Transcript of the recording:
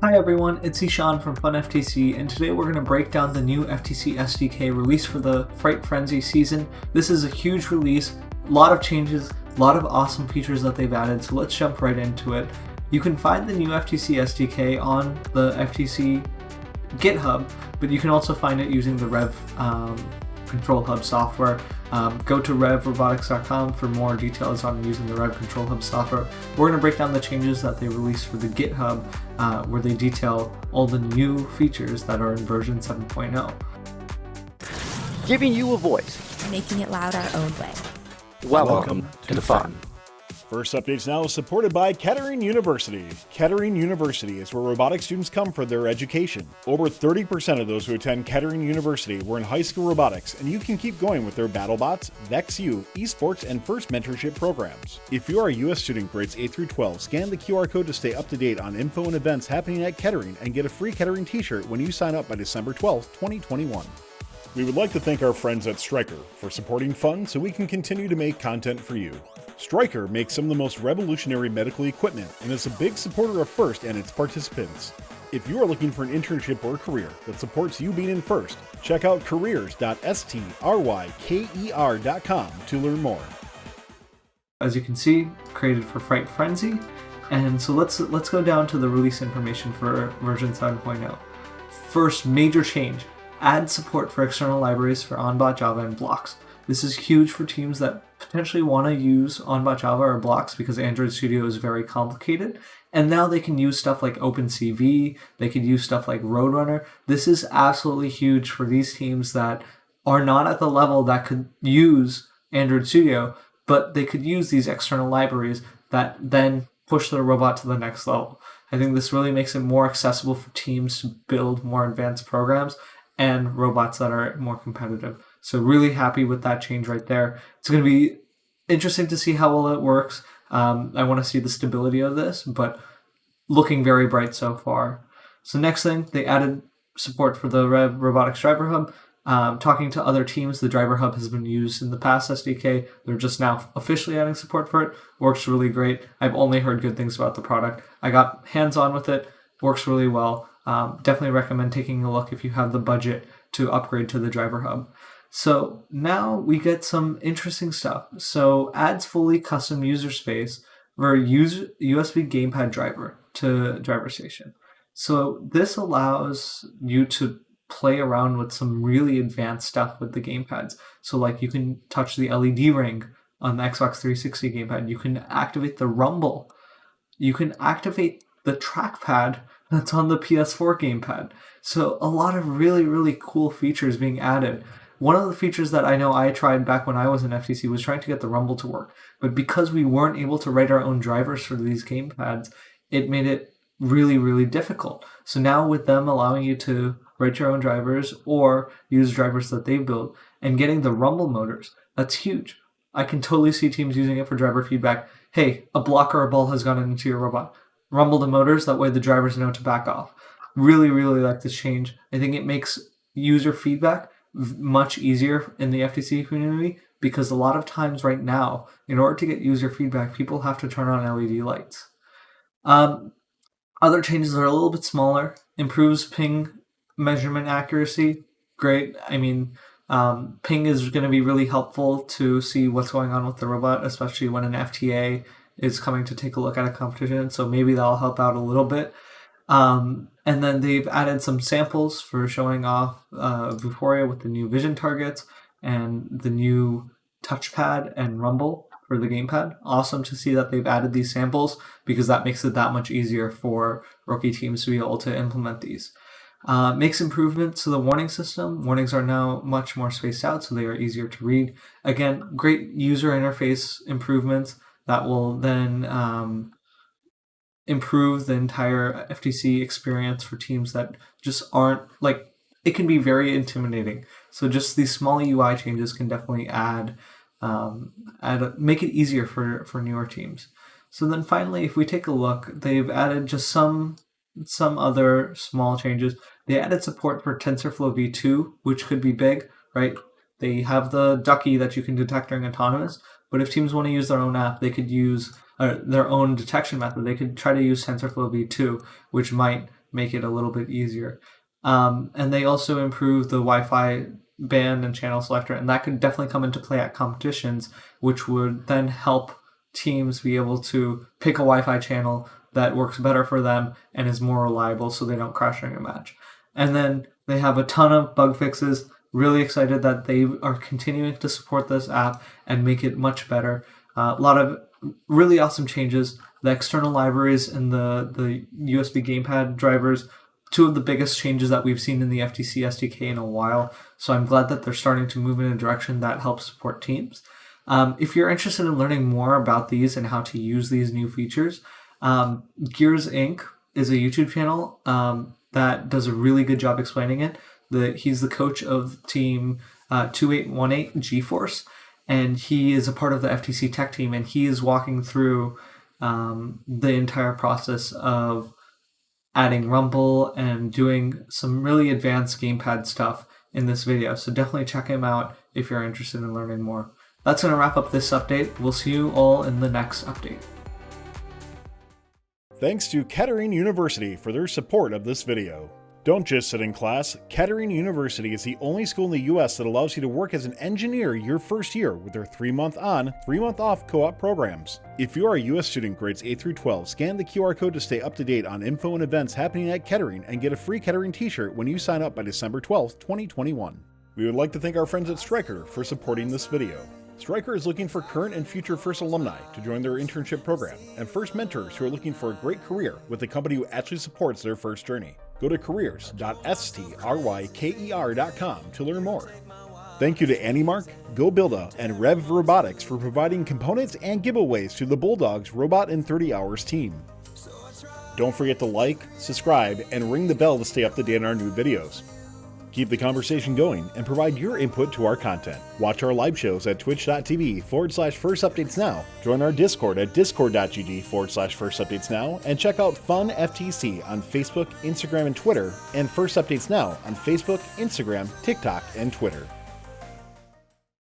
Hi everyone, it's Ishan from Fun FTC, and today we're going to break down the new FTC SDK release for the Fright Frenzy season. This is a huge release, a lot of changes, a lot of awesome features that they've added, so let's jump right into it. You can find the new FTC SDK on the FTC GitHub, but you can also find it using the Rev Control Hub software. Go to revrobotics.com for more details on using the Rev Control Hub software. We're going to break down the changes that they released for the GitHub, where they detail all the new features that are in version 7.0. Giving you a voice. Making it loud our own way. Welcome to the fun. First Updates Now is supported by Kettering University. Kettering University is where robotics students come for their education. Over 30% of those who attend Kettering University were in high school robotics, and you can keep going with their BattleBots, VexU, esports, and FIRST mentorship programs. If you are a U.S. student grades 8 through 12, scan the QR code to stay up to date on info and events happening at Kettering and get a free Kettering t-shirt when you sign up by December 12, 2021. We would like to thank our friends at Stryker for supporting Fun so we can continue to make content for you. Stryker makes some of the most revolutionary medical equipment and is a big supporter of FIRST and its participants. If you are looking for an internship or career that supports you being in FIRST, check out careers.stryker.com to learn more. As you can see, created for Fright Frenzy, and so let's go down to the release information for version 7.0. First major change. Add support for external libraries for Onbot, Java, and blocks. This is huge for teams that potentially want to use Onbot, Java, or blocks because Android Studio is very complicated. And now they can use stuff like OpenCV, they could use stuff like Roadrunner. This is absolutely huge for these teams that are not at the level that could use Android Studio, but they could use these external libraries that then push their robot to the next level. I think this really makes it more accessible for teams to build more advanced programs and robots that are more competitive. So really happy with that change right there. It's going to be interesting to see how well it works. I want to see the stability of this, but looking very bright so far. So next thing, they added support for the Robotics Driver Hub. Talking to other teams, the Driver Hub has been used in the past SDK. They're just now officially adding support for it. Works really great. I've only heard good things about the product. I got hands-on with it. Works really well. Definitely recommend taking a look if you have the budget to upgrade to the Driver Hub. So now we get some interesting stuff. So adds fully custom user space for USB gamepad driver to driver station. So this allows you to play around with some really advanced stuff with the gamepads. So like you can touch the LED ring on the Xbox 360 gamepad. You can activate the rumble. You can activate the trackpad that's on the PS4 gamepad. So a lot of really, really cool features being added. One of the features that I know I tried back when I was in FTC was trying to get the rumble to work. But because we weren't able to write our own drivers for these gamepads, it made it really, really difficult. So now with them allowing you to write your own drivers or use drivers that they built and getting the rumble motors, that's huge. I can totally see teams using it for driver feedback. Hey, a block or a ball has gone into your robot. Rumble the motors, that way the drivers know to back off. Really, really like this change. I think it makes user feedback much easier in the FTC community because a lot of times right now, in order to get user feedback, people have to turn on LED lights. Other changes are a little bit smaller. Improves ping measurement accuracy. Great. I mean, ping is going to be really helpful to see what's going on with the robot, especially when an FTA is coming to take a look at a competition, so maybe that'll help out a little bit. And then they've added some samples for showing off Vuforia with the new vision targets and the new touchpad and rumble for the gamepad. Awesome to see that they've added these samples because that makes it that much easier for rookie teams to be able to implement these. Makes improvements to the warning system. Warnings are now much more spaced out, so they are easier to read. Again, great user interface improvements that will then improve the entire FTC experience for teams that just aren't, like, it can be very intimidating. So just these small UI changes can definitely make it easier for newer teams. So then finally, if we take a look, they've added just some other small changes. They added support for Tensorflow V2, which could be big, right? They have the ducky that you can detect during autonomous, but if teams want to use their own app, they could use their own detection method. They could try to use Tensorflow V2, which might make it a little bit easier. And they also improved the Wi-Fi band and channel selector, and that could definitely come into play at competitions, which would then help teams be able to pick a Wi-Fi channel that works better for them and is more reliable so they don't crash during a match. And then they have a ton of bug fixes. Really excited that they are continuing to support this app and make it much better. A lot of really awesome changes. The external libraries and the USB gamepad drivers, two of the biggest changes that we've seen in the FTC SDK in a while. So I'm glad that they're starting to move in a direction that helps support teams. If you're interested in learning more about these and how to use these new features, Gears Inc. is a YouTube channel that does a really good job explaining it. He's the coach of team 2818 GeForce, and he is a part of the FTC tech team, and he is walking through the entire process of adding Rumble and doing some really advanced gamepad stuff in this video. So definitely check him out if you're interested in learning more. That's going to wrap up this update. We'll see you all in the next update. Thanks to Kettering University for their support of this video. Don't just sit in class. Kettering University is the only school in the US that allows you to work as an engineer your first year with their 3-month on, 3-month off co-op programs. If you are a US student grades 8 through 12, scan the QR code to stay up to date on info and events happening at Kettering and get a free Kettering t-shirt when you sign up by December 12th, 2021. We would like to thank our friends at Stryker for supporting this video. Stryker is looking for current and future FIRST alumni to join their internship program, and FIRST mentors who are looking for a great career with a company who actually supports their FIRST journey. Go to careers.stryker.com to learn more. Thank you to AndyMark, GoBuilda, and Rev Robotics for providing components and giveaways to the Bulldogs Robot in 30 Hours team. Don't forget to like, subscribe, and ring the bell to stay up to date on our new videos. Keep the conversation going and provide your input to our content. Watch our live shows at twitch.tv/firstupdatesnow. Join our Discord at discord.gg/firstupdatesnow and check out Fun FTC on Facebook, Instagram, and Twitter, and First Updates Now on Facebook, Instagram, TikTok, and Twitter.